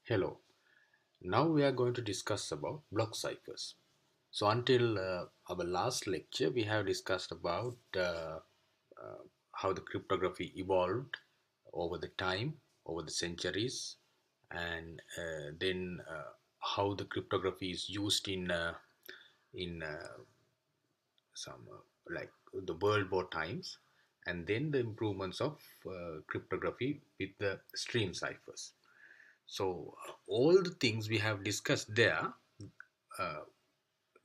Hello. Now we are going to discuss about block ciphers. So until our last lecture, we have discussed about how the cryptography evolved over the time, over the centuries, and then how the cryptography is used in some like the World War times, and then the improvements of cryptography with the stream ciphers. So all the things we have discussed there, uh,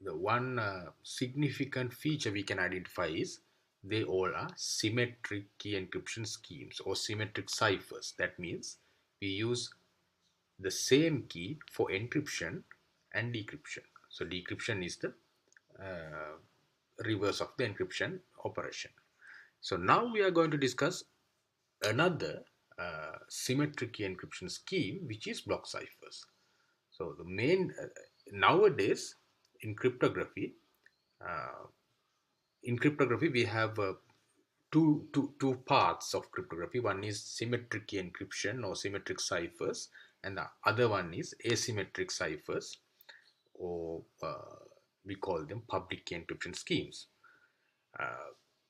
the one significant feature we can identify is they all are symmetric key encryption schemes or symmetric ciphers. That means we use the same key for encryption and decryption. So decryption is the uh, reverse of the encryption operation. So now we are going to discuss another symmetric key encryption scheme, which is block ciphers. So the main nowadays in cryptography, uh, we have two parts of cryptography. One is symmetric key encryption or symmetric ciphers, and the other one is asymmetric ciphers, or we call them public key encryption schemes.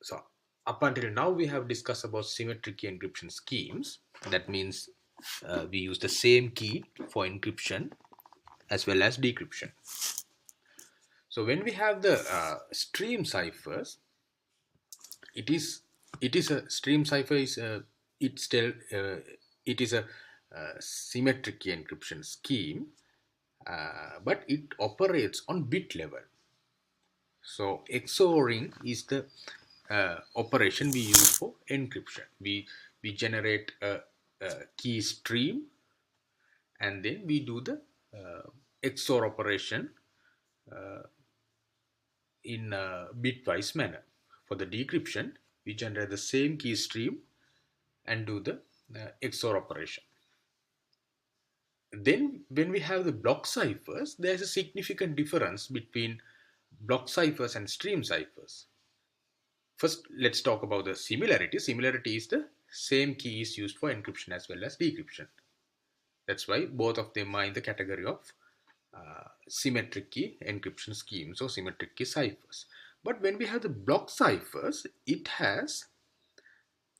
So up until now, we have discussed about symmetric key encryption schemes. That means we use the same key for encryption as well as decryption. So when we have the stream ciphers, it is a stream cipher is it is a symmetric key encryption scheme, but it operates on bit level. So XORing is the operation we use for encryption. We generate a key stream, and then we do the XOR operation in a bitwise manner. For the decryption, we generate the same key stream and do the XOR operation. Then when we have the block ciphers, there is a significant difference between block ciphers and stream ciphers. First, let's talk about the similarity. Similarity is the same key is used for encryption as well as decryption. That's why both of them are in the category of symmetric key encryption schemes or symmetric key ciphers. But when we have the block ciphers, it has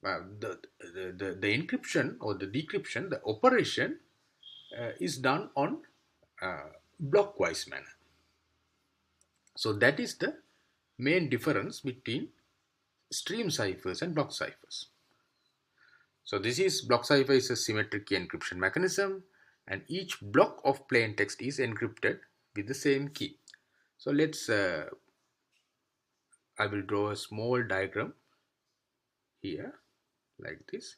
the encryption or the decryption, the operation is done on blockwise manner. So that is the main difference between stream ciphers and block ciphers. So this is block cipher is a symmetric key encryption mechanism, and each block of plain text is encrypted with the same key. So let's I will draw a small diagram here like this.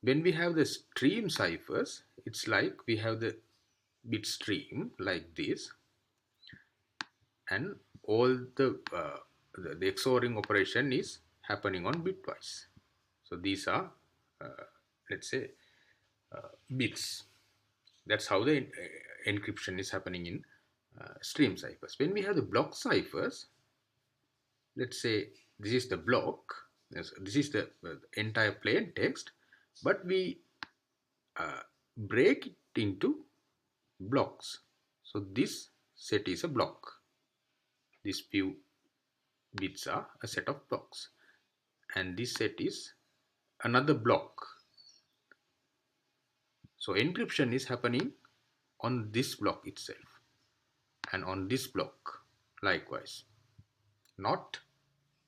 When we have the stream ciphers, it's like we have the bit stream like this, and all the XORing operation is happening on bitwise. So these are let's say bits. That's how the encryption is happening in stream ciphers. When we have the block ciphers, let's say this is the block, this is the entire plain text, but we break it into blocks. So this set is a block. These few bits are a set of blocks, and this set is another block. So encryption is happening on this block itself and on this block likewise, not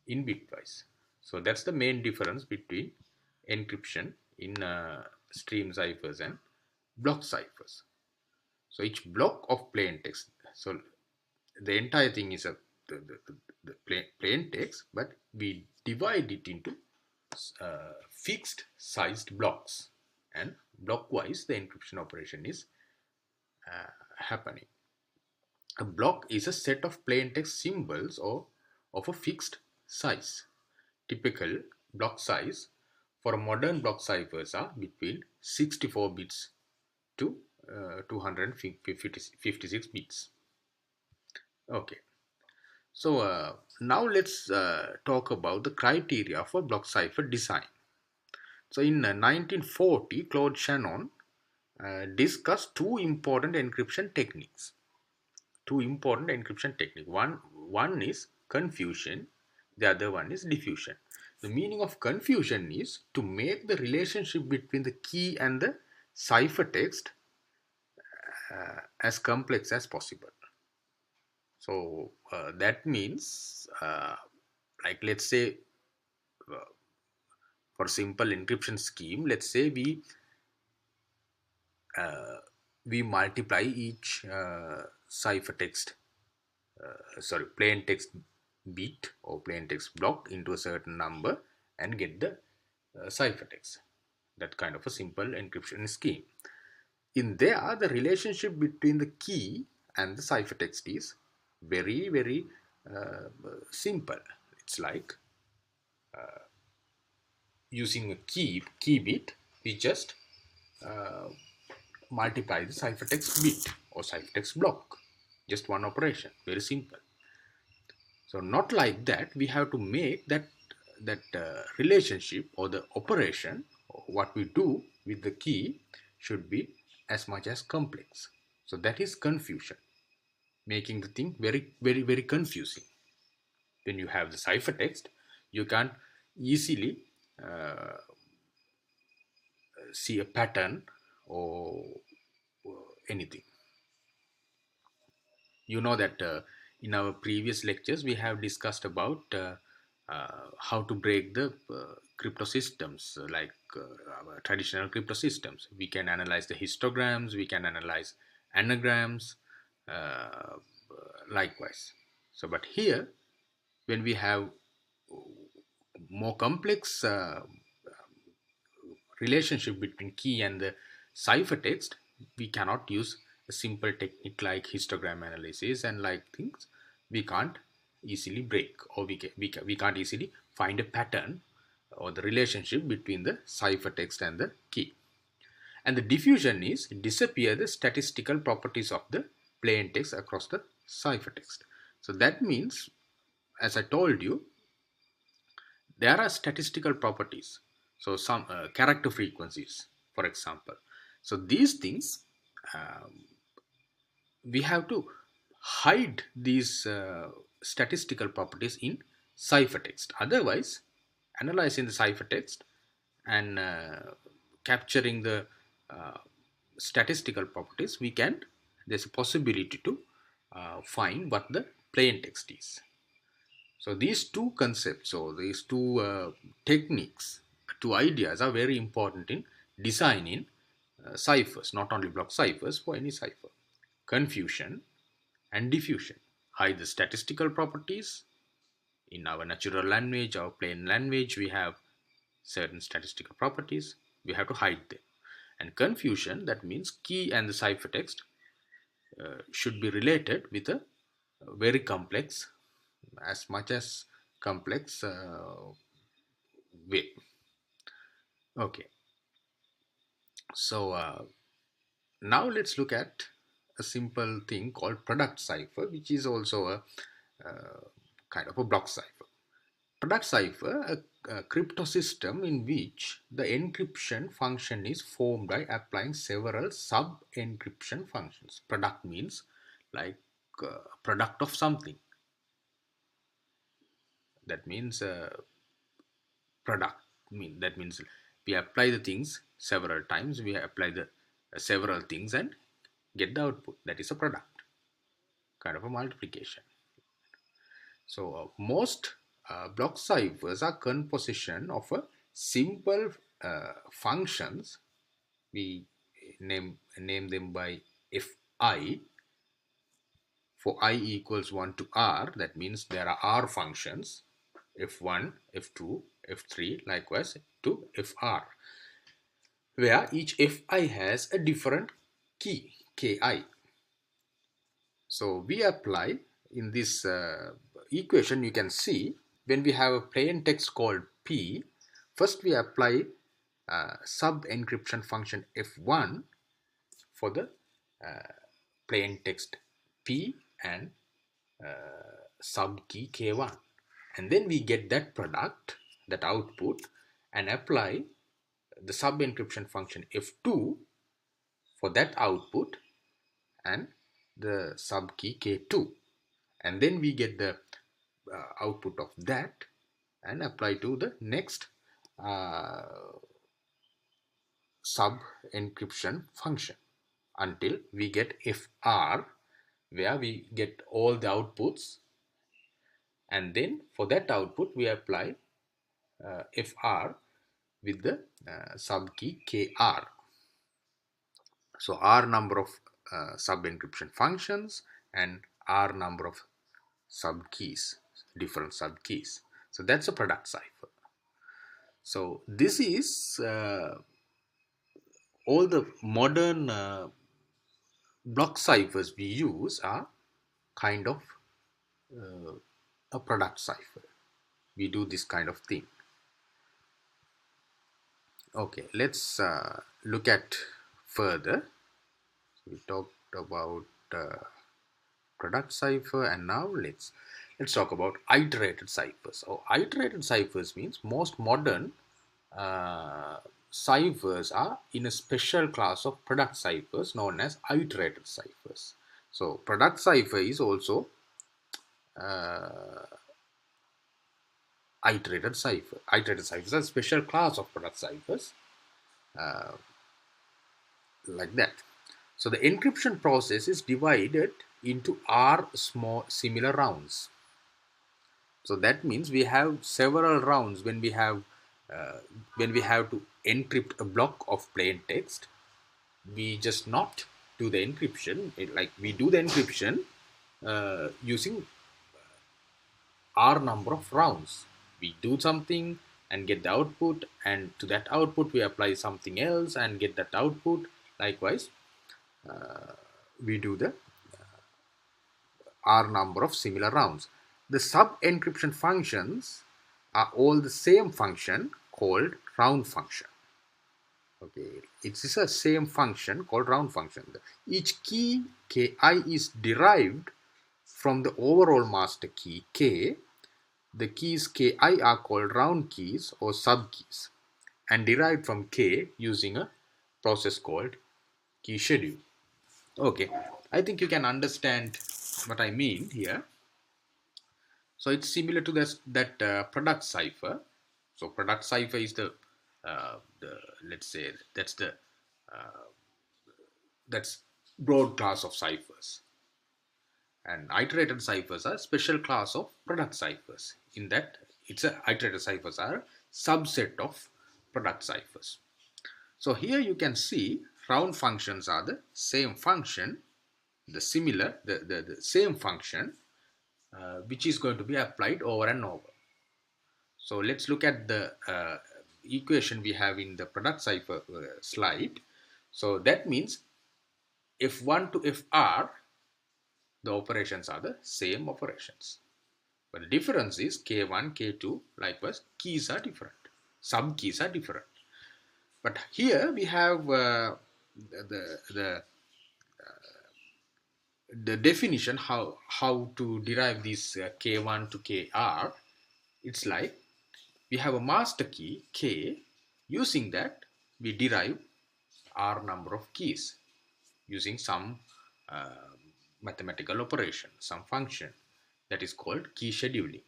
in bitwise. So that's the main difference between encryption in stream ciphers and block ciphers. So each block of plain text, so the entire thing is the plain text, but we divide it into fixed sized blocks, and blockwise the encryption operation is happening. A block is a set of plain text symbols or of a fixed size. Typical block size for modern block ciphers are between 64 bits to 256 bits. Okay, so now let's talk about the criteria for block cipher design. So in 1940, Claude Shannon discuss two important encryption techniques. One is confusion, the other one is diffusion. The meaning of confusion is to make the relationship between the key and the ciphertext as complex as possible. So that means, like, let's say, for simple encryption scheme, let's say we multiply each ciphertext, sorry, plain text bit or plain text block into a certain number and get the ciphertext. That kind of a simple encryption scheme. In there, the relationship between the key and the ciphertext is very, very simple. It's like using a key bit, we just uh, multiply the ciphertext bit or ciphertext block. Just one operation, very simple. So not like that. We have to make that relationship or the operation, or what we do with the key, should be as much as complex. So that is confusion, making the thing very, very, very confusing. When you have the ciphertext, you can't easily uh, see a pattern or anything. You know that in our previous lectures we have discussed about how to break the crypto systems, like our traditional crypto systems. We can analyze the histograms, we can analyze anagrams, uh, likewise. So but here, when we have more complex relationship between key and the ciphertext, we cannot use a simple technique like histogram analysis and like things. We can't easily break, or we can't easily find a pattern or the relationship between the ciphertext and the key. And the diffusion is disappear the statistical properties of the plain text across the ciphertext. So that means, as I told you, there are statistical properties, so some character frequencies, for example. So these things, um, we have to hide these statistical properties in ciphertext. Otherwise, analyzing the ciphertext and capturing the uh, statistical properties, we can, there's a possibility to find what the plain text is. So these two concepts, or these two techniques, two ideas are very important in designing ciphers, not only block ciphers, for any cipher. Confusion and diffusion. Hide the statistical properties. In our natural language, our plain language, we have certain statistical properties. We have to hide them. And confusion, that means key and the ciphertext should be related with a very complex, as much as complex way. Okay, so now let's look at a simple thing called product cipher, which is also a kind of a block cipher. Product cipher, a crypto system in which the encryption function is formed by applying several sub encryption functions. Product means like product of something. That means product, that means we apply the things several times, we apply the several things and get the output. That is a product, kind of a multiplication. So most block ciphers are composition of a simple functions. We name them by fi. For I equals 1 to r, that means there are r functions, f1, f2, f3, likewise to fr, where each fi has a different key, ki. So we apply in this equation, you can see when we have a plain text called p, first we apply sub encryption function f1 for the plain text p and sub key k1, and then we get that product, that output, and apply the sub encryption function f2 for that output and the sub key K2, and then we get the output of that and apply to the next uh, sub encryption function until we get FR, where we get all the outputs, and then for that output we apply FR with the sub key KR. So R number of sub encryption functions and R number of sub keys, different sub keys. So that's a product cipher. So this is all the modern block ciphers we use are kind of a product cipher. We do this kind of thing. Okay, let's look at further. We talked about product cipher, and now let's talk about iterated ciphers. So iterated ciphers means most modern uh, ciphers are in a special class of product ciphers known as iterated ciphers. So product cipher is also uh, iterated cipher. Iterated ciphers are a special class of product ciphers like that. So the encryption process is divided into R small similar rounds. So that means we have several rounds when we have to encrypt a block of plain text. We just not do the encryption, like we do the encryption using R number of rounds. We do something and get the output, and to that output we apply something else and get that output. Likewise, we do the R number of similar rounds. The sub encryption functions are all the same function called round function. Okay, it is a same function called round function. Each key ki is derived from the overall master key k. The keys ki are called round keys or sub keys and derived from k using a process called key schedule. Okay, I think you can understand what I mean here. So it's similar to that product cipher. So product cipher is the let's say that's broad class of ciphers, and iterated ciphers are special class of product ciphers. In that, iterated ciphers are a subset of product ciphers. So here you can see round functions are the same function, the same function which is going to be applied over and over. So let's look at the equation we have in the product cipher slide. So that means F1 to Fr, the operations are the same operations. But the difference is K1, K2, likewise, keys are different. Sub keys are different. But here we have the definition how to derive this K1 to KR. It's like we have a master key K. Using that, we derive R number of keys using some mathematical operation, some function that is called key scheduling.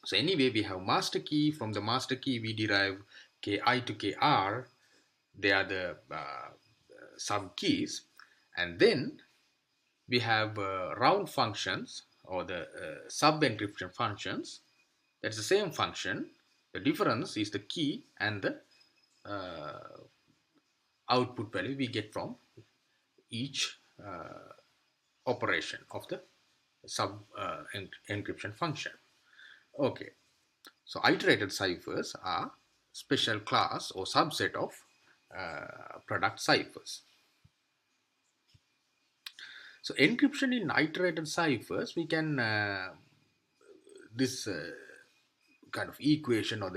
So anyway, we have master key. From the master key, we derive Ki to Kr. They are the sub keys, and then we have round functions or the sub encryption functions. That's the same function. The difference is the key and the output value we get from each operation of the sub encryption function. Okay, so iterated ciphers are special class or subset of product ciphers. So encryption in iterated ciphers, we can this kind of equation or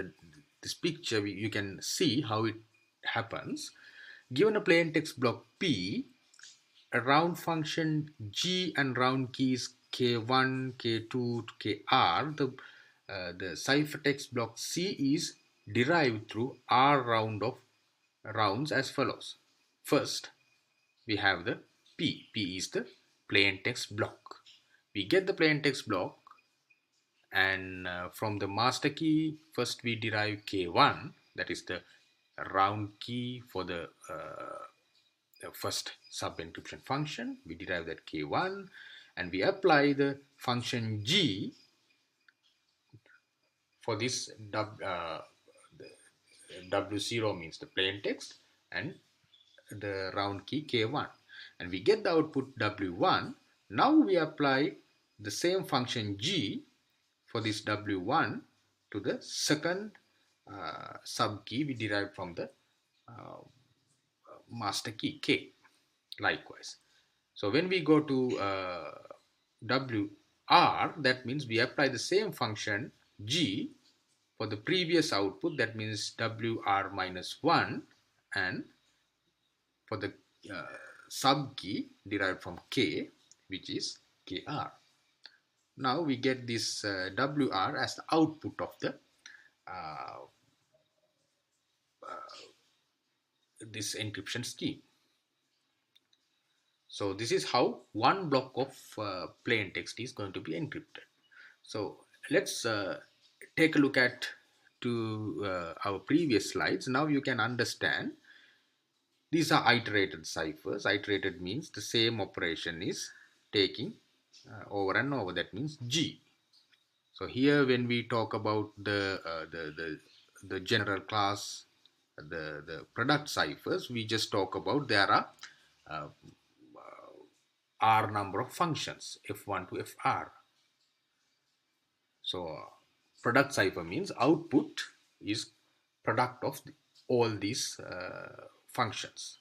this picture, you can see how it happens. Given a plain text block P, a round function G and round keys K1, K2 to KR, the ciphertext block C is derived through R rounds as follows. First, we have the P. P is the plain text block. We get the plain text block, and from the master key, first we derive K1, that is the round key for the first sub encryption function. We derive that K1, and we apply the function G for this W0 means the plain text, and the round key K1, and we get the output W1. Now we apply the same function G for this W1 to the second sub key we derived from the uh, master key K. Likewise, so when we go to WR, that means we apply the same function G for the previous output, that means WR minus 1, and for the sub key derived from K, which is KR. Now we get this WR as the output of the this encryption scheme. So this is how one block of plain text is going to be encrypted. So let's take a look at our previous slides. Now you can understand these are iterated ciphers. Iterated means the same operation is taking over and over. That means G. So here, when we talk about the general class, the product ciphers, we just talk about there are uh, R number of functions, F1 to FR. So product cipher means output is product of all these functions.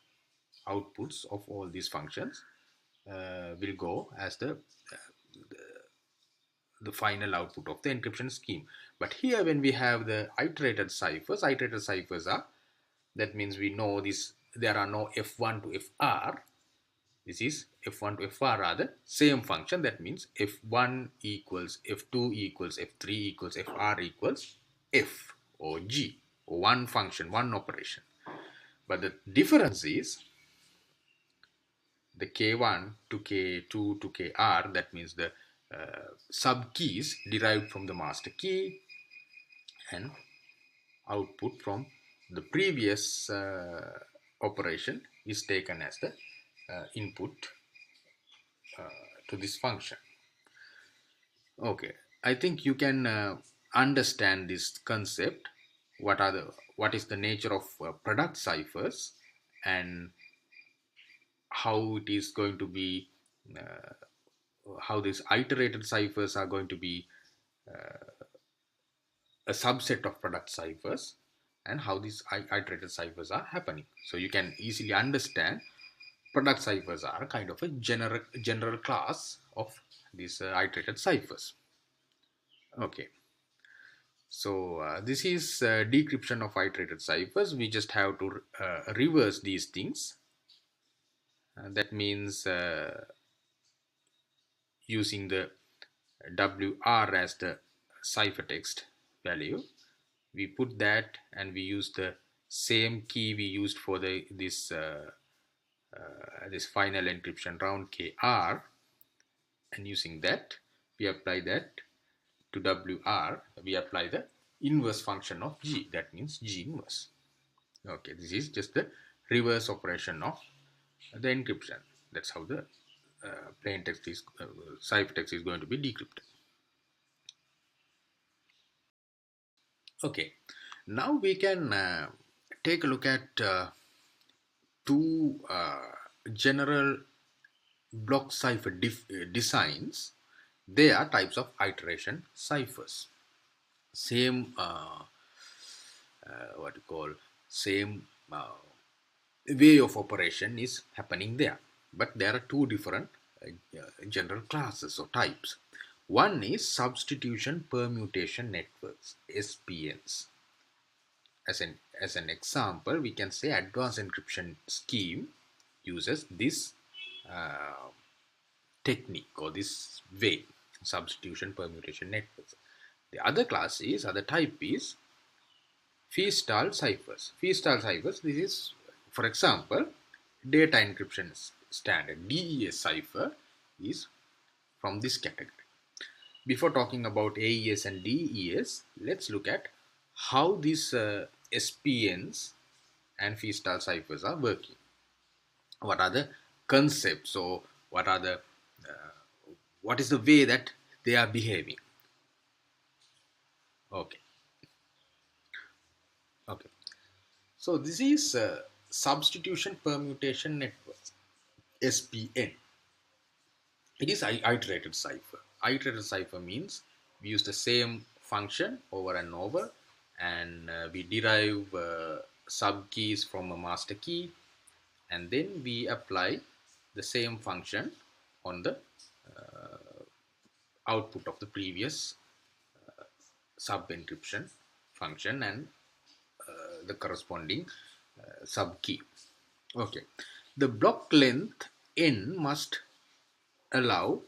Outputs of all these functions will go as the final output of the encryption scheme. But here, when we have the iterated ciphers are, that means we know this, there are no F1 to FR. This is F1 to FR are the same function. That means F1 equals F2 equals F3 equals FR equals F or G, or one function, one operation. But the difference is the K1 to K2 to KR, that means the sub keys derived from the master key, and output from the previous operation is taken as the input to this function. Okay, I think you can understand this concept. What is the nature of product ciphers, and how it is going to be how these iterated ciphers are going to be a subset of product ciphers, and how these iterated ciphers are happening. So you can easily understand product ciphers are kind of a general class of these iterated ciphers. Okay, so this is decryption of iterated ciphers. We just have to reverse these things. That means using the WR as the ciphertext value, we put that, and we use the same key we used for this final encryption round KR, and using that we apply that to WR. We apply the inverse function of G, that means G inverse. Okay, this is just the reverse operation of the encryption. That's how the plain text is ciphertext is going to be decrypted. Okay, now we can take a look at two general block cipher designs. They are types of iteration ciphers. Same what you call same way of operation is happening there, but there are two different general classes or types. One is substitution permutation networks, SPNs. As an example, we can say advanced encryption scheme uses this technique or this way, substitution permutation networks. The other type is fee-style ciphers. Fee-style ciphers, this is, for example, data encryption standard DES cipher is from this category. Before talking about AES and DES, let's look at how these SPNs and freestyle ciphers are working. What are the concepts, or what is the way that they are behaving? Okay, okay. So this is substitution permutation network, SPN. It is iterated cipher. Iterated cipher means we use the same function over and over, and we derive sub keys from a master key, and then we apply the same function on the output of the previous sub encryption function and the corresponding sub key. Okay, the block length n must allow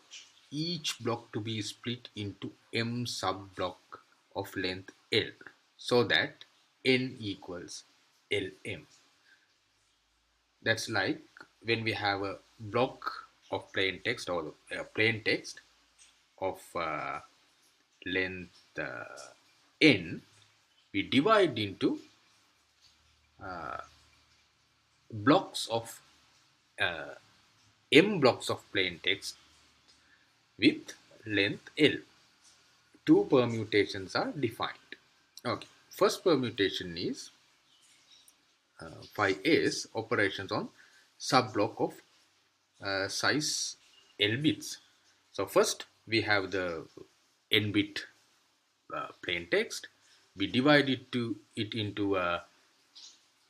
each block to be split into m sub block of length L, so that n equals Lm. That's like when we have a block of plain text, or plain text of length n, we divide into blocks of m blocks of plain text with length L. Two permutations are defined. Okay, first permutation is phi s operations on subblock of size L bits. So first we have the n bit plain text. We divide it into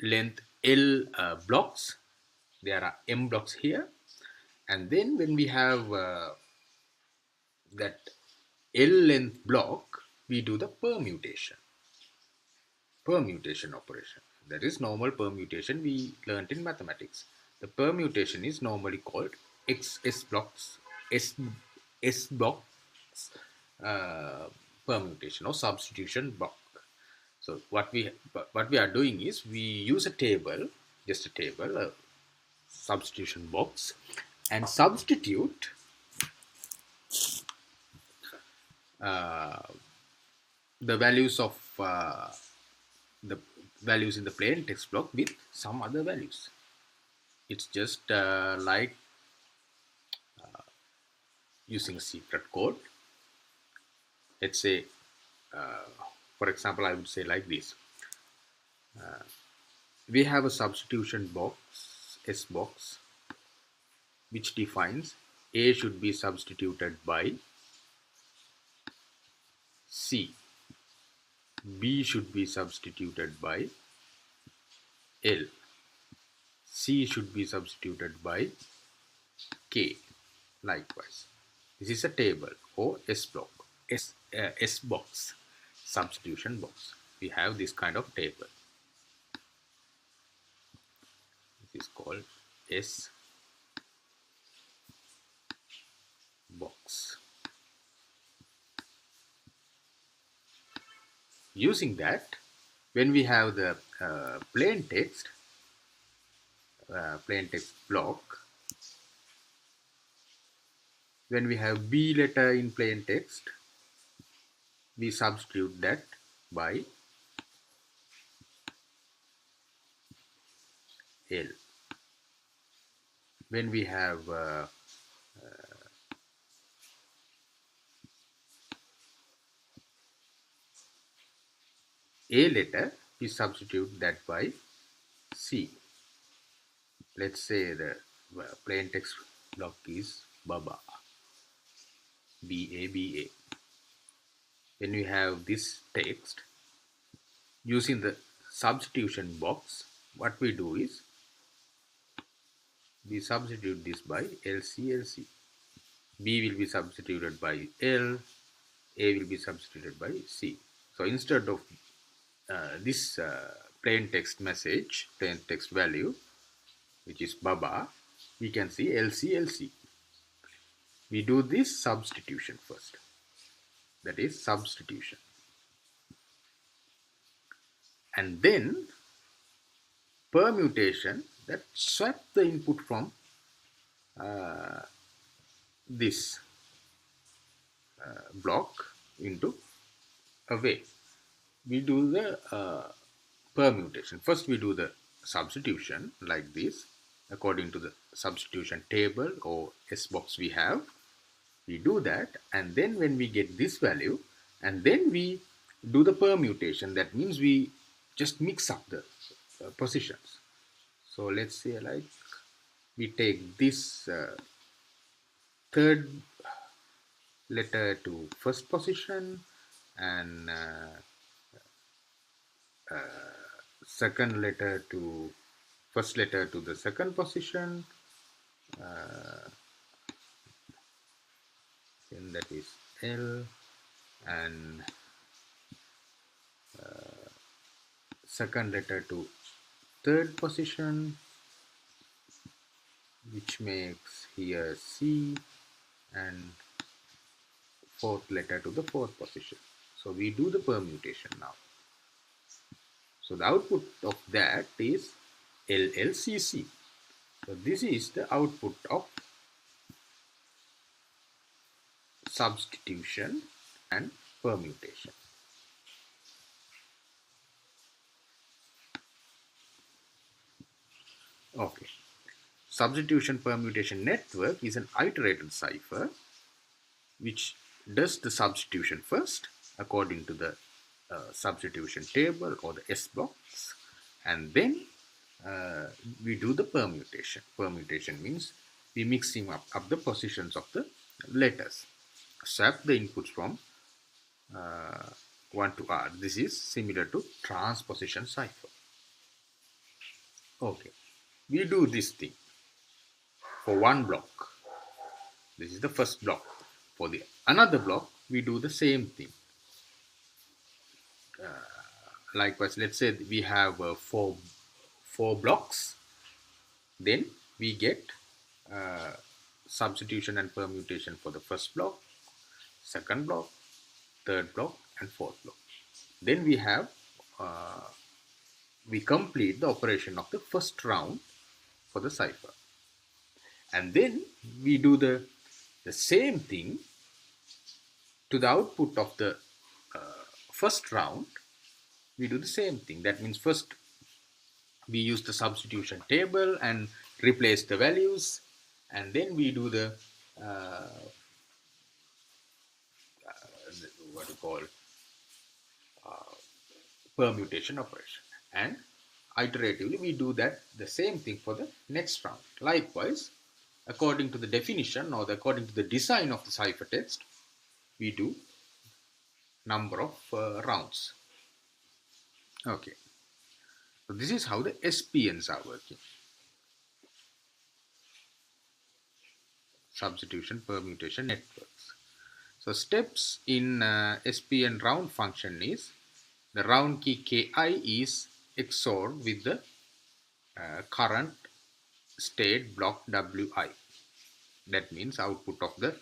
length L blocks. There are m blocks here, and then when we have that L length block, we do the permutation operation. That is normal permutation we learnt in mathematics. The permutation is normally called S blocks, S blocks permutation or substitution block. So what we are doing is we use a table, just a table, a substitution box, and substitute the values of the values in the plain text block with some other values. It's just like using a secret code. Let's say, for example, I would say like this. We have a substitution box, S box, which defines A should be substituted by C, B should be substituted by L, C should be substituted by K. Likewise, this is a table or S block, S box, substitution box. We have this kind of table. This is called S box. Using that, when we have the plain text block, when we have B letter in plain text, we substitute that by L. When we have A letter, we substitute that by C. Let's say the plain text block is Baba, BABA. When we have this text, using the substitution box, what we do is we substitute this by LC. B will be substituted by L, A will be substituted by C. So instead of this plain text message, plain text value, which is Baba, we can see LC. We do this substitution first. That is substitution. And then permutation, that swap the input from uh, this block into a way. We do the permutation. First we do the substitution like this according to the substitution table or S box we have. We do that, and then when we get this value, and then we do the permutation. That means we just mix up the positions. So let's say like we take this third letter to first position, and second letter to first letter to the second position, then that is L, and second letter to third position, which makes here C, and fourth letter to the fourth position. So we do the permutation now. So the output of that is LLCC. So this is the output of substitution and permutation. Okay. Substitution permutation network is an iterated cipher which does the substitution first according to the substitution table or the S box, and then we do the permutation. Permutation means we mixing up the positions of the letters. Swap the inputs from 1 to R. This is similar to transposition cipher. Okay, we do this thing for one block. This is the first block. For the another block, we do the same thing. Likewise, let's say we have four blocks. Then we get substitution and permutation for the first block, second block, third block, and fourth block. Then we have we complete the operation of the first round for the cipher, and then we do the same thing to the output of the first round. We do the same thing. That means first we use the substitution table and replace the values, and then we do the what you call permutation operation, and iteratively we do that the same thing for the next round. Likewise, according to the definition or according to the design of the ciphertext, we do number of rounds. Okay, so this is how the SPNs are working. Substitution permutation networks. So steps in SPN round function is the round key Ki is XORed with the current state block Wi. That means output of the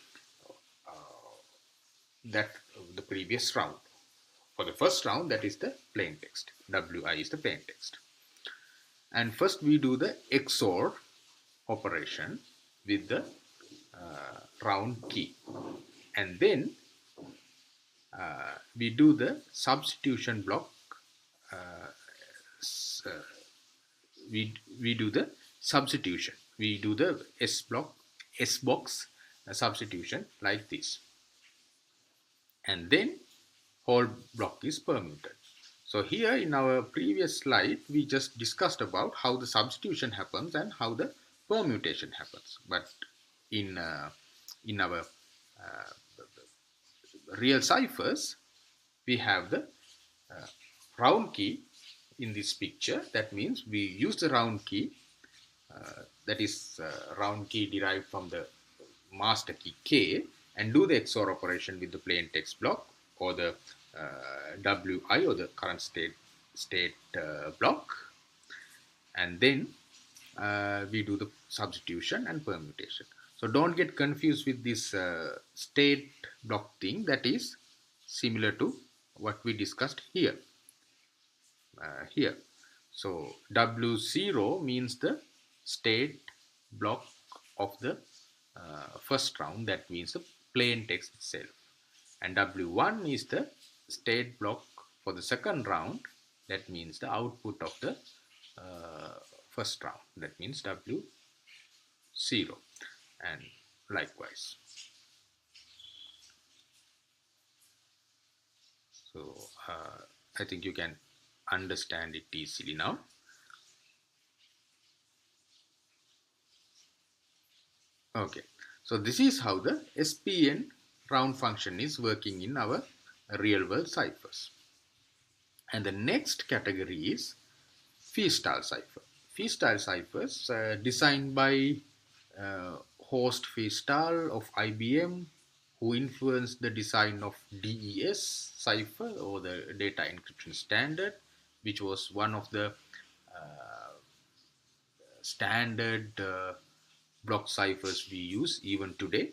the previous round. For the first round, that is the plain text. Wi is the plain text. And first we do the XOR operation with the round key, and then we do the substitution block. We do the substitution. We do the S box substitution like this, and then whole block is permuted. So here in our previous slide, we just discussed about how the substitution happens and how the permutation happens. But in our real ciphers, we have the round key in this picture. That means we use the round key, that is round key derived from the master key K, and do the XOR operation with the plain text block or the Wi or the current state block, and then we do the substitution and permutation. So don't get confused with this state block thing. That is similar to what we discussed here. So W0 means the state block of the first round, that means the plain text itself, and W1 is the state block for the second round, that means the output of the first round, that means W0, and likewise. So I think you can understand it easily now. Okay, so this is how the SPN round function is working in our real world ciphers. And the next category is fee-style cipher. Fee-style ciphers designed by Horst Fee-Style of IBM, who influenced the design of DES cipher, or the data encryption standard, which was one of the standard block ciphers we use even today.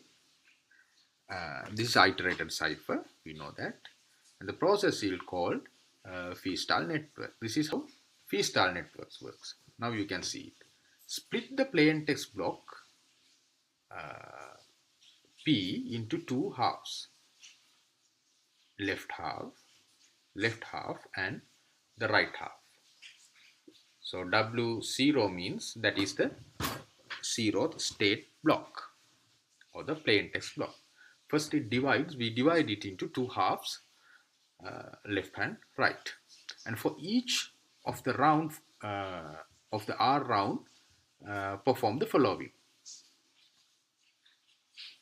This is iterated cipher, we know that. And the process is called fee-style network. This is how fee-style networks works. Now you can see it. Split the plain text block P into two halves, left half, and the right half. So W0 means that is the zeroth state block, or the plain text block. First we divide it into two halves, left and right, and for each of the round of the R round, perform the following.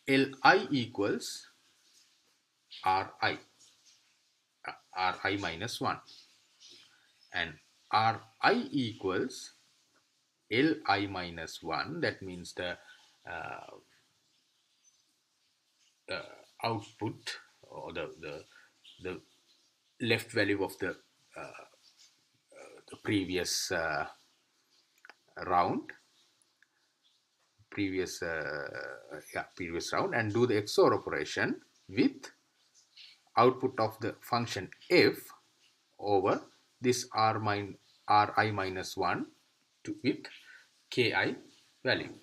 Li equals Ri minus 1, and Ri equals Li minus 1, that means the output, or the left value of the previous round, previous round, and do the XOR operation with output of the function f over this Ri minus 1 with Ki value.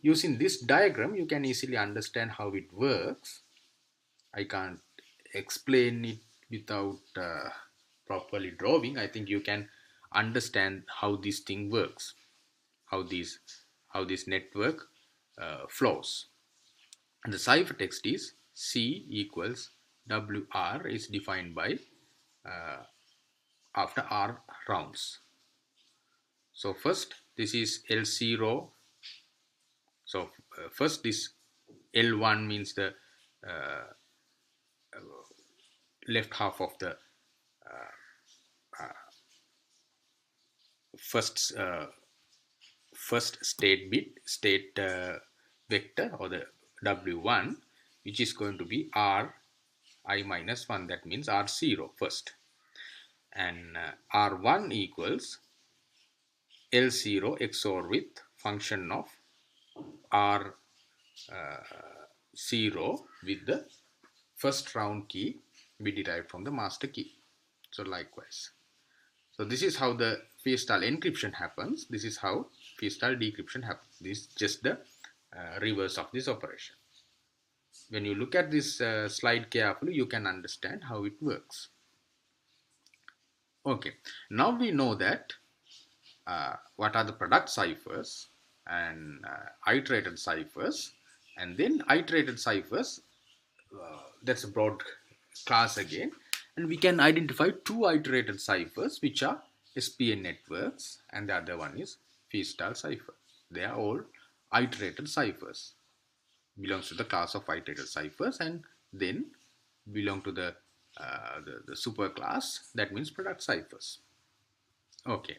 Using this diagram, you can easily understand how it works. I can't explain it without properly drawing. I think you can understand how this thing works, how this network flows. And the ciphertext is C equals WR is defined by after R rounds. So first this is L0. So first this L1 means the left half of the first state vector, or the W1, which is going to be Ri minus 1, that means R0 first, and R1 equals L0 XOR with function of R0 with the first round key we derived from the master key. So likewise. So this is how the fee-style encryption happens. This is how fee-style decryption happens. This is just the reverse of this operation. When you look at this slide carefully, you can understand how it works. Okay, now we know that what are the product ciphers and iterated ciphers, and then iterated ciphers, that's a broad class again, and we can identify two iterated ciphers, which are SPN networks, and the other one is fee-style cipher. They are all iterated ciphers, belongs to the class of iterated ciphers, and then belong to the super class, that means product ciphers. Okay.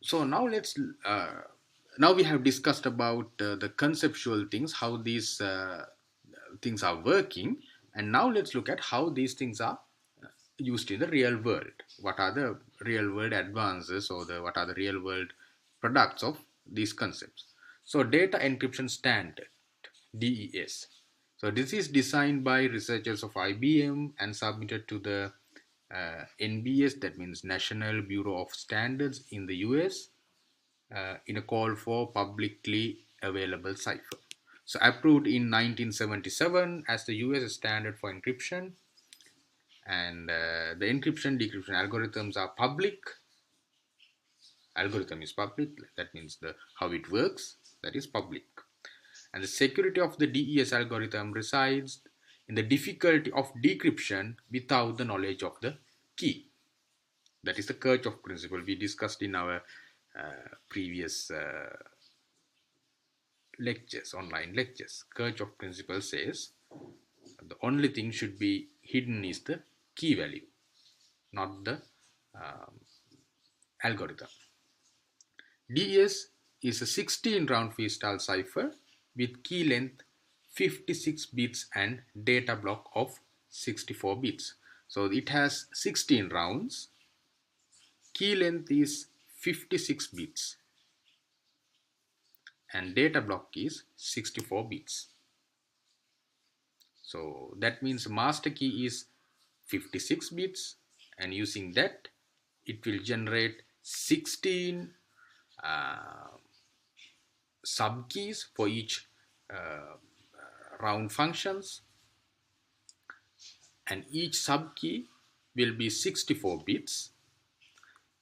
So now now we have discussed about the conceptual things, how these things are working, and now let's look at how these things are used in the real world. What are the real world advances, or what are the real world products of these concepts? So data encryption standard, DES. So this is designed by researchers of IBM and submitted to the NBS, that means National Bureau of Standards in the US, in a call for publicly available cipher. So approved in 1977 as the US standard for encryption, and the encryption decryption algorithms are public. Algorithm is public, that means the how it works, that is public. And the security of the DES algorithm resides in the difficulty of decryption without the knowledge of the key. That is the Kirchhoff principle we discussed in our previous lectures, online lectures. Kirchhoff principle says the only thing should be hidden is the key value, not the um, algorithm. DES is a 16 round freestyle cipher with key length 56 bits and data block of 64 bits. So it has 16 rounds, key length is 56 bits, and data block is 64 bits. So that means master key is 56 bits, and using that it will generate 16 uh, sub keys for each round functions, and each sub key will be 64 bits,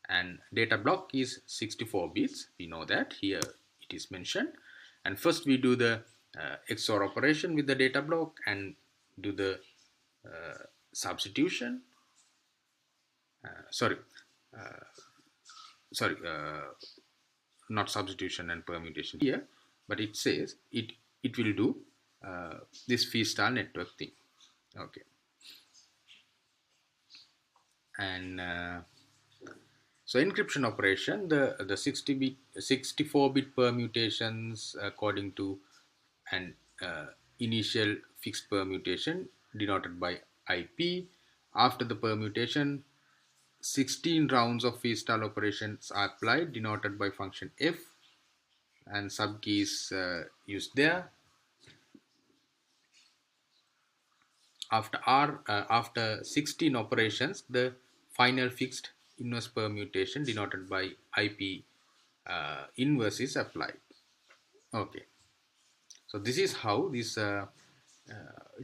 and data block is 64 bits. We know that here it is mentioned. And first we do the XOR operation with the data block and do the substitution. Sorry, not substitution and permutation here, but it says it will do this freestyle network thing. Okay, and so encryption operation, the 64-bit permutations according to an initial fixed permutation denoted by IP. After the permutation, 16 rounds of freestyle operations are applied denoted by function F, and subkey is used there. After 16 operations, the final fixed inverse permutation denoted by IP inverse is applied. Okay, so this is how this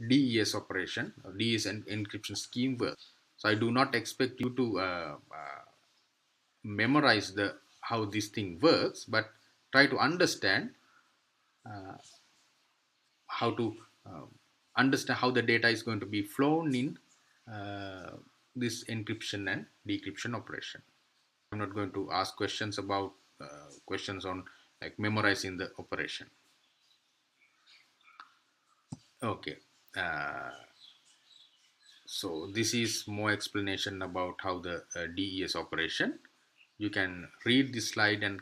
DES operation, or DES encryption scheme works. So I do not expect you to memorize the how this thing works, but try to understand how to understand how the data is going to be flown in this encryption and decryption operation. I'm not going to ask questions about questions on like memorizing the operation. Okay, so this is more explanation about how the DES operation. You can read this slide and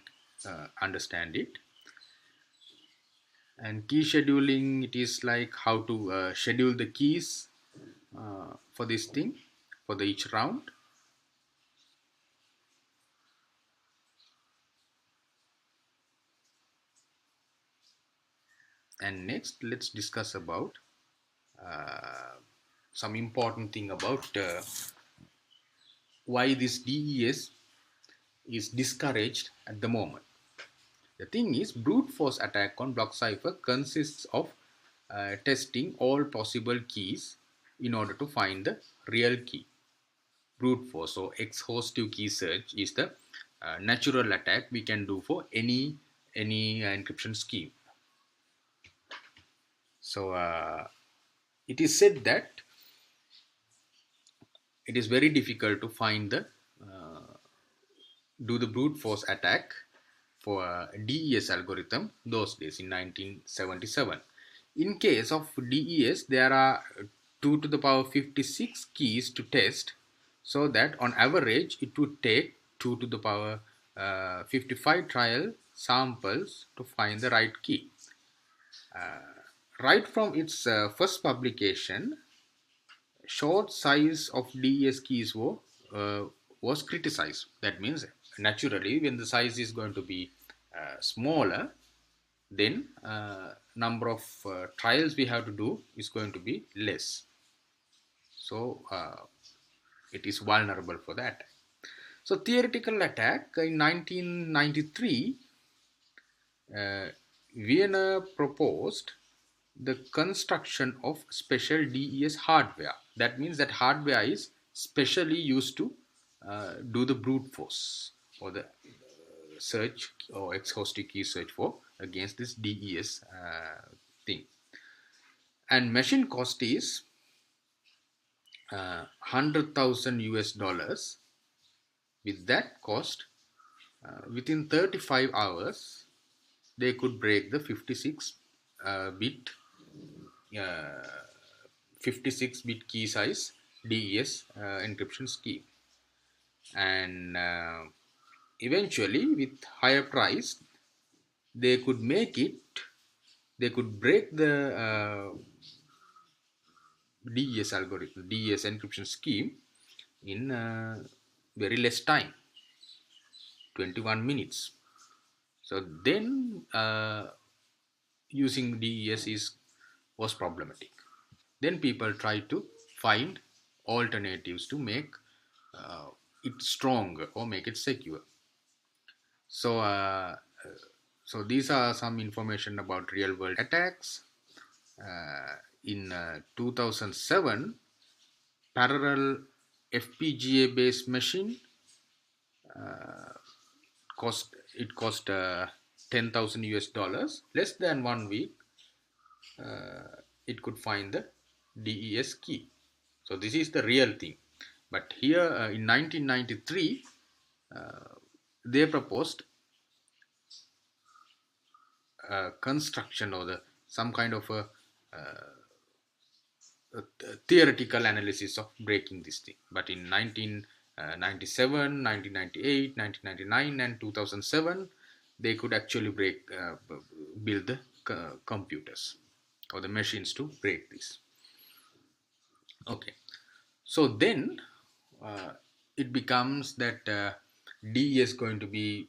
understand it. And key scheduling, it is like how to schedule the keys for this thing, for the each round. And next, let's discuss about some important thing about why this DES is discouraged at the moment. The thing is, brute force attack on block cipher consists of testing all possible keys in order to find the real key. Brute force or exhaustive key search is the natural attack we can do for any encryption scheme. So it is said that it is very difficult to find the do the brute force attack for DES algorithm those days in 1977. In case of DES, there are 2 to the power 56 keys to test, so that on average it would take 2 to the power 55 trial samples to find the right key. Right from its first publication, short size of DES keys was criticized. That means naturally when the size is going to be smaller, then number of trials we have to do is going to be less. So it is vulnerable for that. So theoretical attack in 1993 Wiener proposed the construction of special DES hardware. That means that hardware is specially used to do the brute force or the search or exhaustive key search for against this DES thing. And machine cost is 100,000 US dollars. With that cost, within 35 hours, they could break the 56 bit uh, 56-bit key size DES encryption scheme, and eventually with higher price they could make it, they could break the DES algorithm, DES encryption scheme in very less time, 21 minutes. So then using DES was problematic. Then people try to find alternatives to make uh, it stronger or make it secure. So, so these are some information about real world attacks. In 2007, parallel FPGA based machine cost 10,000 US dollars. Less than 1 week, it could find the DES key. So this is the real thing. But here in 1993, they proposed construction or the some kind of a theoretical analysis of breaking this thing. But in 1997, 1998, 1999, and 2007, they could actually build the computers or the machines to break this. Okay, so then it becomes that D is going to be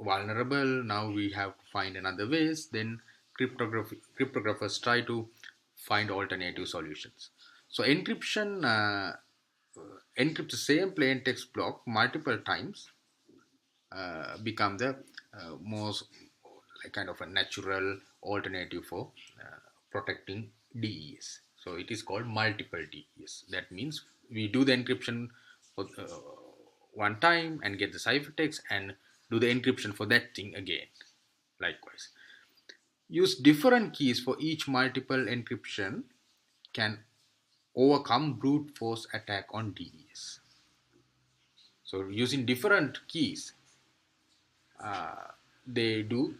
vulnerable. Now we have to find another ways. Then cryptographers try to find alternative solutions. So encryption encrypts the same plain text block multiple times, become the most like kind of a natural alternative for protecting DES. So it is called multiple DES. That means we do the encryption for one time and get the ciphertext and do the encryption for that thing again. Likewise, use different keys for each multiple encryption can overcome brute force attack on DES. So using different keys, they do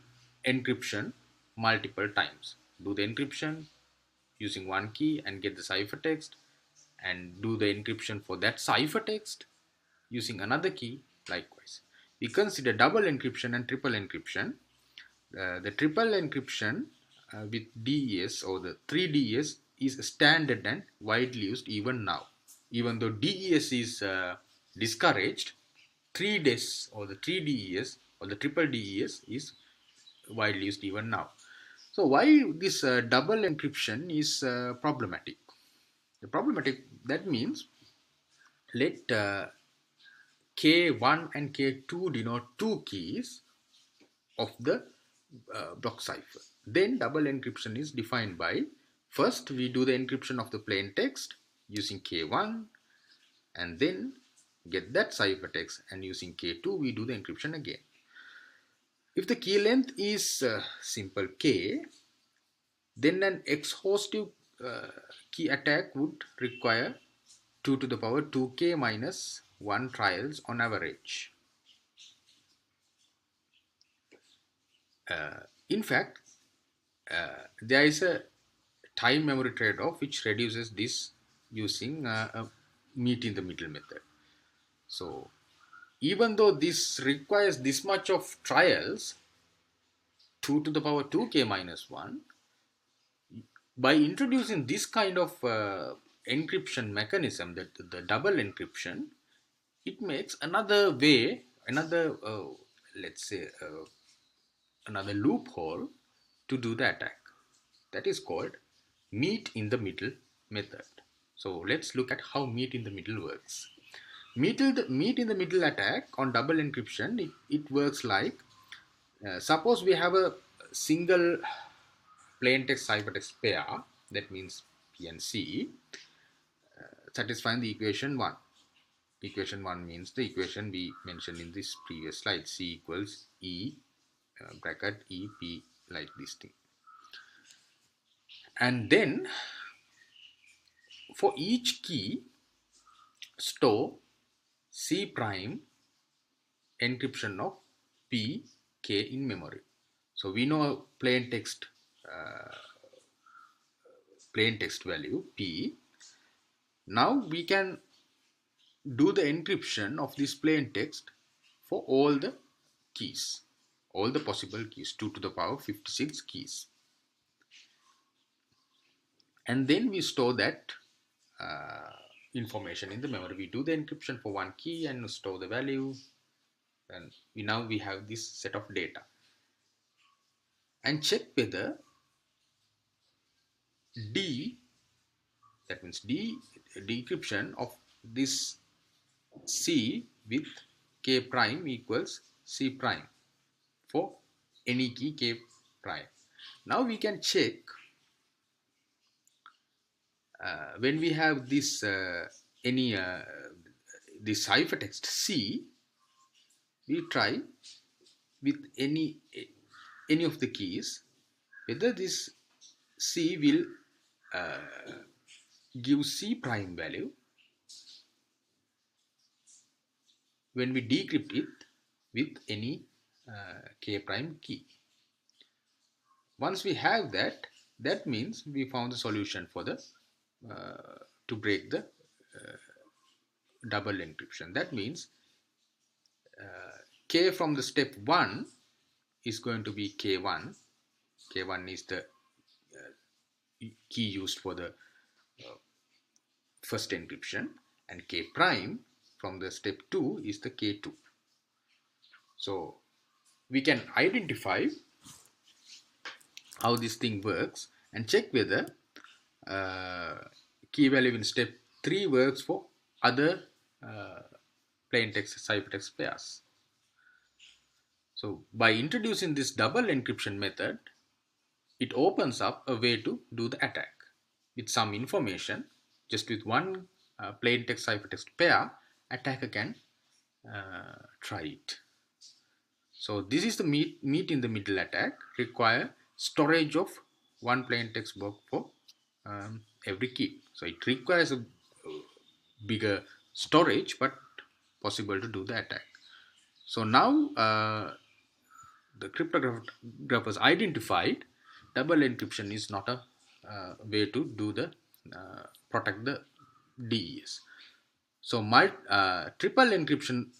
encryption multiple times. Do the encryption using one key and get the ciphertext, and do the encryption for that ciphertext using another key. Likewise, we consider double encryption and triple encryption. The triple encryption with DES or the 3DES is standard and widely used even now. Even though DES is discouraged, 3DES or the 3DES or the triple DES is widely used even now. So why this double encryption is problematic? The problematic, that means let K1 and K2 denote two keys of the block cipher. Then double encryption is defined by, first we do the encryption of the plain text using K1 and then get that ciphertext, and using K2 we do the encryption again. If the key length is simple K, then an exhaustive key attack would require 2 to the power 2k minus 1 trials on average. In fact, there is a time memory trade-off which reduces this using a meet in the middle method. So even though this requires this much of trials, 2 to the power 2k minus 1, by introducing this kind of encryption mechanism, that the double encryption, it makes another way, another let's say another loophole to do the attack. That is called meet in the middle method. So let's look at how meet in the middle works. Meet in the middle attack on double encryption, it works like Suppose we have a single plain text ciphertext pair, that means P and C, satisfying the equation 1. Equation 1 means the equation we mentioned in this previous slide, C equals E bracket E P, like this thing. And then for each key, store C prime encryption of P K in memory. So we know plain text value P. Now we can do the encryption of this plain text for all the keys, all the possible keys, 2 to the power 56 keys. And then we store that information in the memory. We do the encryption for one key and store the value, and now we have this set of data, and check whether D, that means decryption of this C with K prime equals C prime for any key K prime. Now we can check when we have this this ciphertext C, we try with any of the keys whether this C will give C prime value when we decrypt it with any K prime key. Once we have that, that means we found the solution for the to break the double encryption. That means K from the step 1 is going to be K1. K1 is the key used for the first encryption, and K prime from the step 2 is the K2. So we can identify how this thing works and check whether key value in step 3 works for other plain text ciphertext pairs. So by introducing this double encryption method, it opens up a way to do the attack with some information. Just with one plain text ciphertext pair, attacker can try it. So this is the meet in the middle attack. Require storage of one plain text block for every key. So it requires a bigger storage, but possible to do the attack. So now the cryptographers identified double encryption is not a way to do the protect the DES. So triple encryption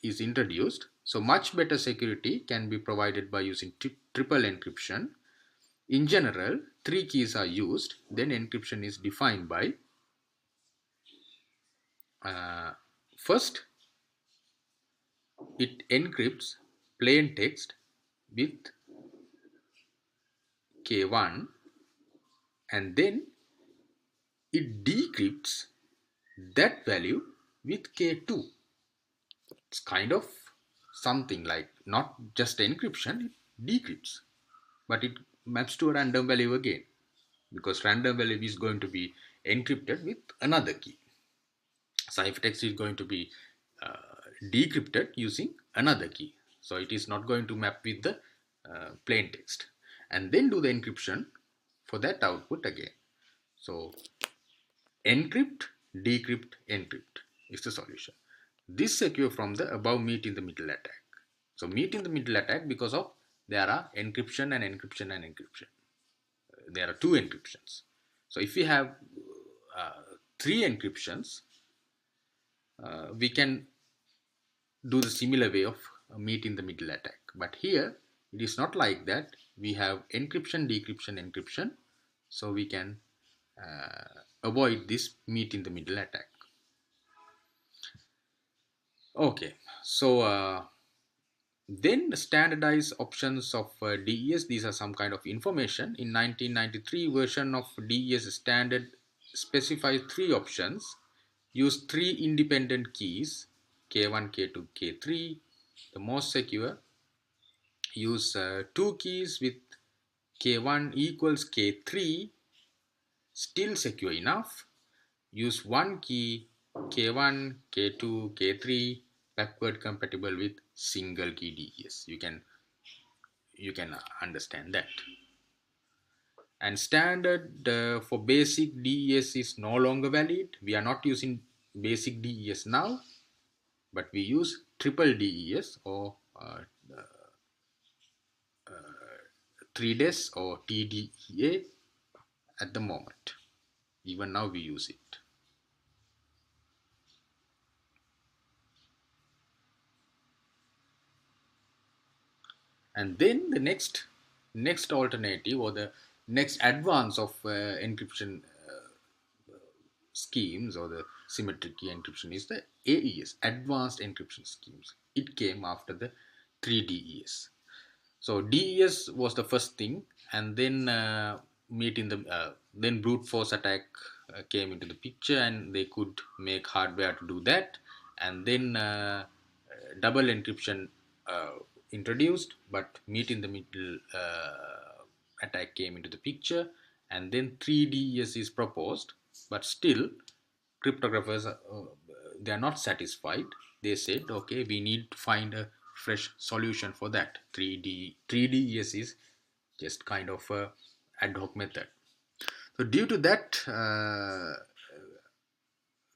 is introduced. So much better security can be provided by using triple encryption. In general, 3 keys are used. Then encryption is defined by first, it encrypts plain text with K1, and then it decrypts that value with K2. It's kind of something like not just encryption, it decrypts, but it maps to a random value again, because random value is going to be encrypted with another key. Ciphertext is going to be decrypted using another key, so it is not going to map with the plain text, and then do the encryption for that output again. So encrypt, decrypt, encrypt is the solution. This secure from the above meet in the middle attack. So meet in the middle attack because of there are encryption and encryption and encryption. There are 2 encryptions. So if we have 3 encryptions, we can do the similar way of meet in the middle attack. But here it is not like that. We have encryption, decryption, encryption. So we can avoid this meet in the middle attack. Okay, so then standardized options of DES. These are some kind of information. In 1993 version of DES standard specifies 3 options. Use 3 independent keys, K1, K2, K3. The most secure use two keys with k1 equals k3 still secure enough. Use one key k1, k2, k3 backward compatible with single key DES. You can understand that. And standard for basic DES is no longer valid. We are not using basic DES now, but we use triple DES or 3DES or TDEA at the moment. Even now we use it. And then the next alternative or the next advance of encryption schemes or the symmetric key encryption is the AES, advanced encryption schemes. It came after the 3DES. So DES was the first thing, and then then brute force attack came into the picture, and they could make hardware to do that, and then double encryption uh, introduced, but meet in the middle attack came into the picture, and then 3DES is proposed, but still cryptographers they are not satisfied. They said, okay, we need to find a fresh solution for that. 3DES is just kind of a ad hoc method. So due to that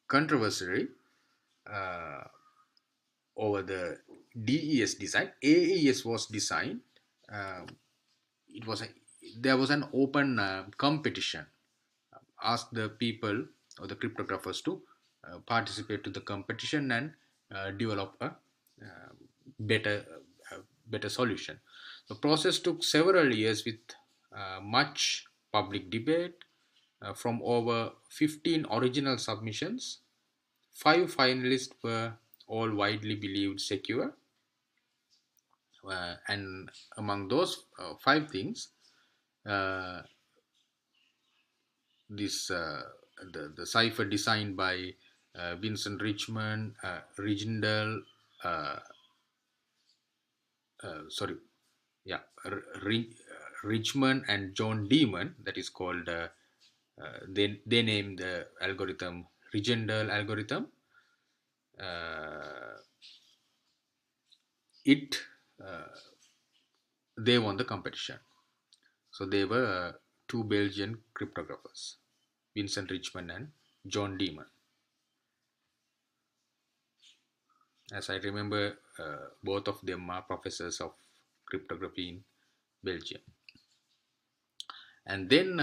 controversy uh, over the DES design, AES was designed. Uh, it was a, there was an open competition. Ask the people or the cryptographers to participate to the competition and develop a better better solution. The process took several years with much public debate. From over 15 original submissions, 5 finalists were all widely believed secure, and among those 5 things, uh, this the cipher designed by Vincent Richmond, uh, sorry, yeah, Richmond and John Demon. That is called. They named the algorithm Rigendal algorithm. Uh, it They won the competition. So they were two Belgian cryptographers, Vincent Richmond and John Demon. As I remember, both of them are professors of cryptography in Belgium. And then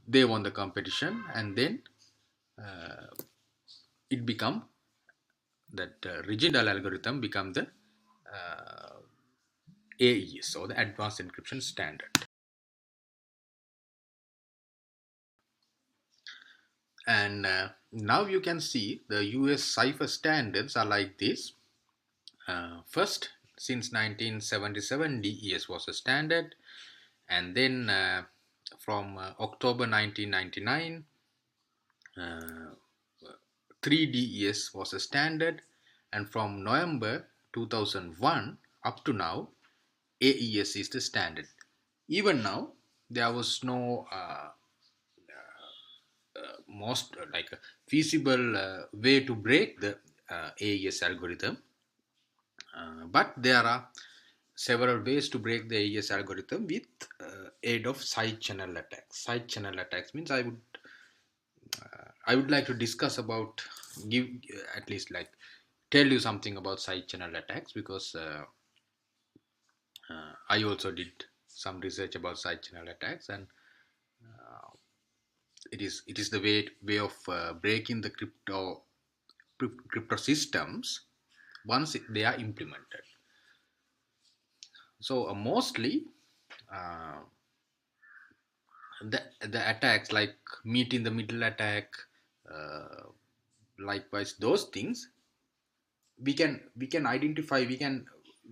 they won the competition, and then uh, it become that Rigendal algorithm become the AES or the Advanced Encryption Standard. And now you can see the US Cipher standards are like this. First, since 1977, DES was a standard, and then from October 1999, 3DES was a standard, and from November 2001 up to now, AES is the standard. Even now, there was no most like a feasible way to break the AES algorithm, but there are several ways to break the AES algorithm with aid of side channel attacks. Side channel attacks means I would like to discuss about give at least like tell you something about side channel attacks, because I also did some research about side channel attacks, and it is the way of breaking the crypto systems once they are implemented. So mostly uh, the attacks like meet in the middle attack, uh, likewise those things we can identify, we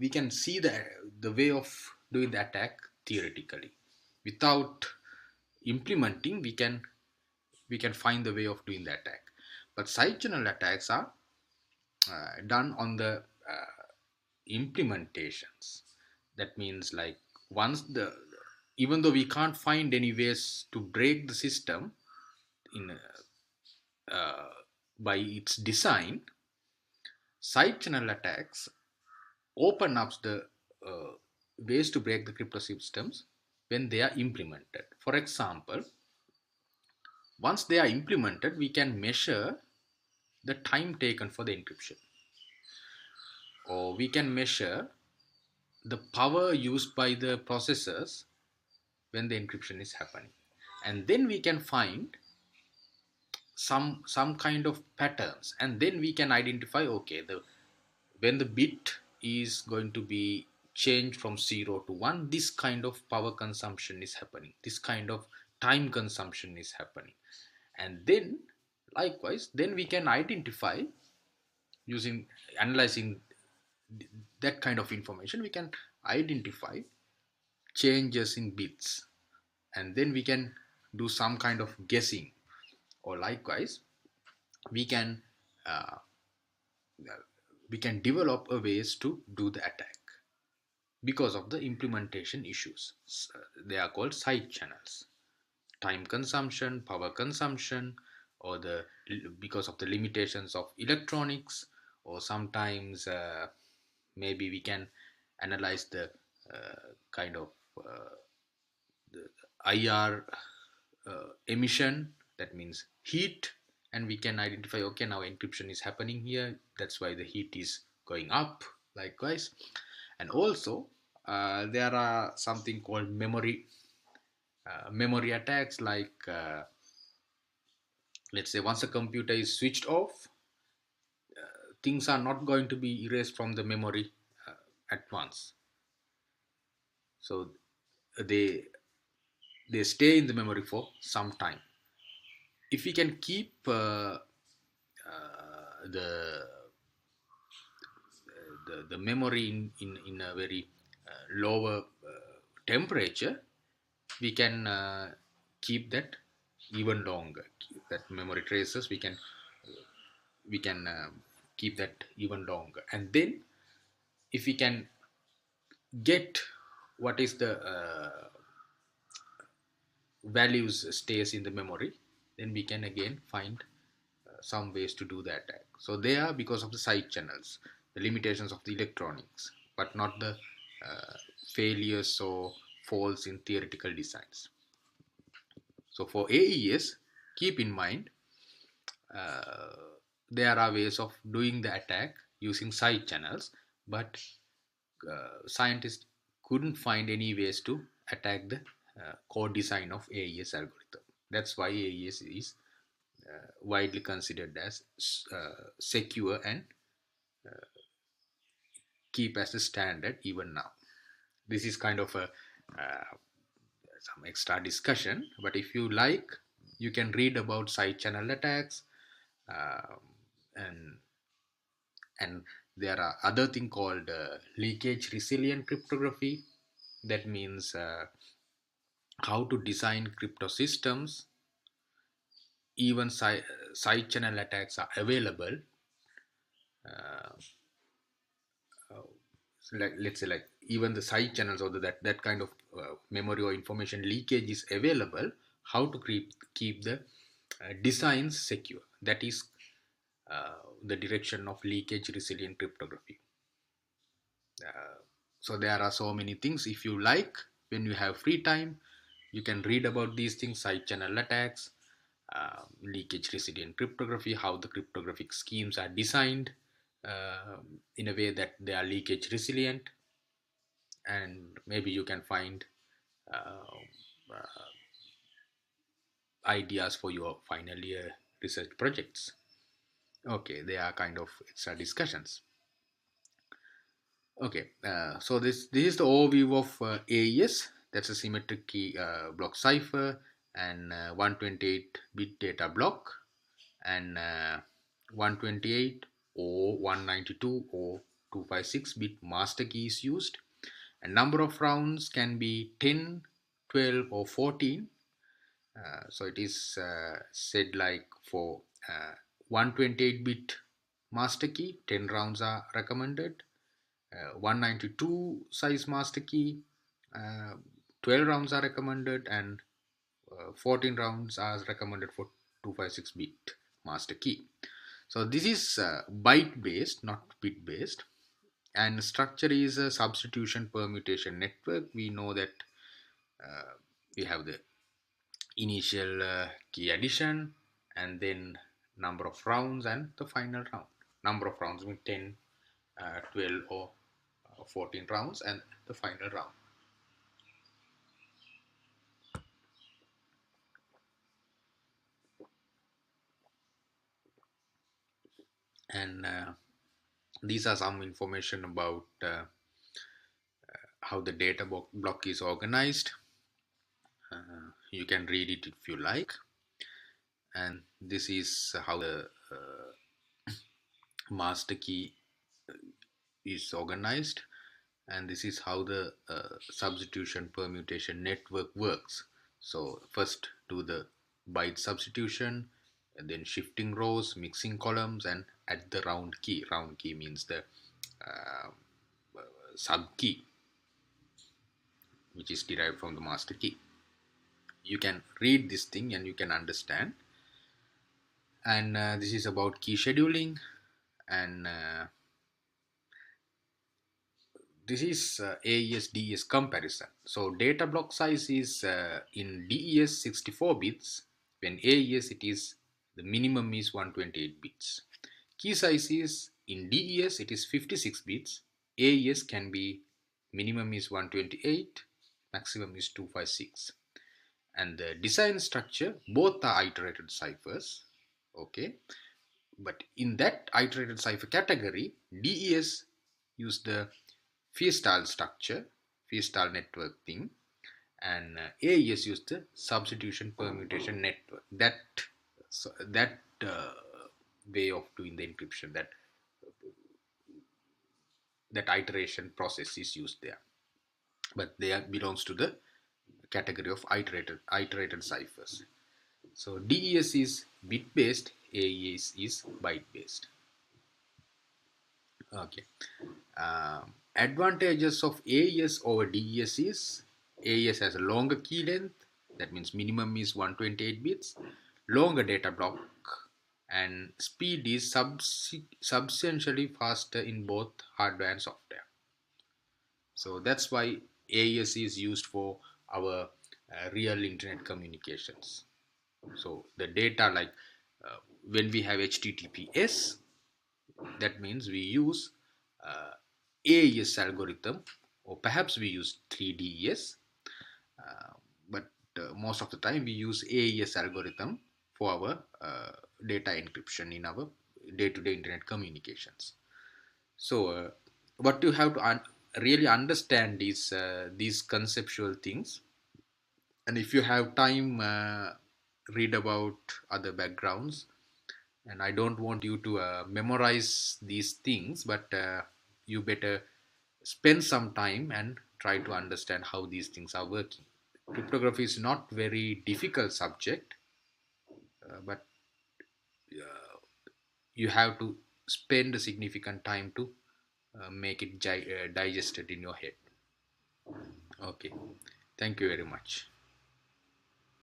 can see the way of doing the attack theoretically. Without implementing, we can find the way of doing the attack. But side channel attacks are done on the implementations. That means like once the even though we can't find any ways to break the system in uh, by its design, side channel attacks open up the uh, ways to break the crypto systems when they are implemented. For example, once they are implemented, we can measure the time taken for the encryption, or we can measure the power used by the processors when the encryption is happening, and then we can find some kind of patterns, and then we can identify, okay, the when the bit is going to be changed from 0 to 1, this kind of power consumption is happening, this kind of time consumption is happening. And then likewise, then we can identify, using analyzing that kind of information, we can identify changes in bits, and then we can do some kind of guessing, or likewise we can uh, we can develop a ways to do the attack because of the implementation issues. They are called side channels: time consumption, power consumption, or the because of the limitations of electronics, or sometimes maybe we can analyze the kind of uh, the IR emission, that means heat, and we can identify, okay, now encryption is happening here, that's why the heat is going up, likewise. And also there are something called memory attacks, like let's say once a computer is switched off, things are not going to be erased from the memory at once, so they they stay in the memory for some time. If we can keep the the memory in a very lower temperature, we can keep that even longer. That memory traces, we can keep that even longer. And then if we can get what is the values stays in the memory, then we can again find some ways to do the attack. So they are because of the side channels, the limitations of the electronics, but not the failures or faults in theoretical designs. So for AES, keep in mind uh, there are ways of doing the attack using side channels, but scientists couldn't find any ways to attack the core design of AES algorithm. That's why AES is widely considered as secure and keep as a standard even now. This is kind of a some extra discussion, but if you like, you can read about side channel attacks, um, and and there are other thing called leakage resilient cryptography. That means how to design crypto systems even side channel attacks are available. uh, so like, let's say like even the side channels, or that kind of memory or information leakage is available, how to keep the designs secure. That is the direction of leakage resilient cryptography. uh, so there are so many things. If you like, when you have free time, you can read about these things: side channel attacks, leakage resilient cryptography, how the cryptographic schemes are designed in a way that they are leakage resilient, and maybe you can find uh, uh, ideas for your final year research projects. Okay, they are kind of extra discussions. Okay, so this is the overview of AES. That's a symmetric key block cipher, and 128-bit data block, and 128 or 192 or 256-bit master key is used. And number of rounds can be 10, 12, or 14. So it is said like for 128-bit master key, 10 rounds are recommended. 192 size master key, uh, 12 rounds are recommended, and 14 rounds are recommended for 256 bit master key. So this is byte based, not bit based, and structure is a substitution permutation network. We know that uh, we have the initial key addition, and then number of rounds, and the final round. Number of rounds mean 10, 12, or 14 rounds, and the final round. And these are some information about how the data block is organized. You can read it if you like. And this is how the master key is organized, and this is how the substitution permutation network works. So first do the byte substitution, and then shifting rows, mixing columns, and add the round key. Round key means the uh, sub key, which is derived from the master key. You can read this thing and you can understand. And this is about key scheduling, and this is AES DES comparison. So data block size is in DES 64 bits. When AES it is the minimum is 128 bits. Key size is in DES it is 56 bits. AES can be minimum is 128, maximum is 256. And the design structure, both are iterated ciphers. Okay, but in that iterated cipher category, DES use the Feastyle structure, Feastyle network thing, and AES use the substitution permutation network. That way of doing the encryption, that iteration process is used there, but they belongs to the category of iterated ciphers. So DES is bit based, AES is byte based. Okay. Advantages of AES over DES is AES has a longer key length, that means minimum is 128 bits, longer data block, and speed is substantially faster in both hardware and software. So that's why AES is used for our real internet communications. So the data, like when we have HTTPS, that means we use AES algorithm, or perhaps we use 3DES, but most of the time we use AES algorithm for our data encryption in our day-to-day internet communications. So what you have to really understand is these conceptual things, and if you have time, read about other backgrounds. And I don't want you to memorize these things, but you better spend some time and try to understand how these things are working. Cryptography is not very difficult subject, but you have to spend a significant time to make it digested in your head. Okay, thank you very much.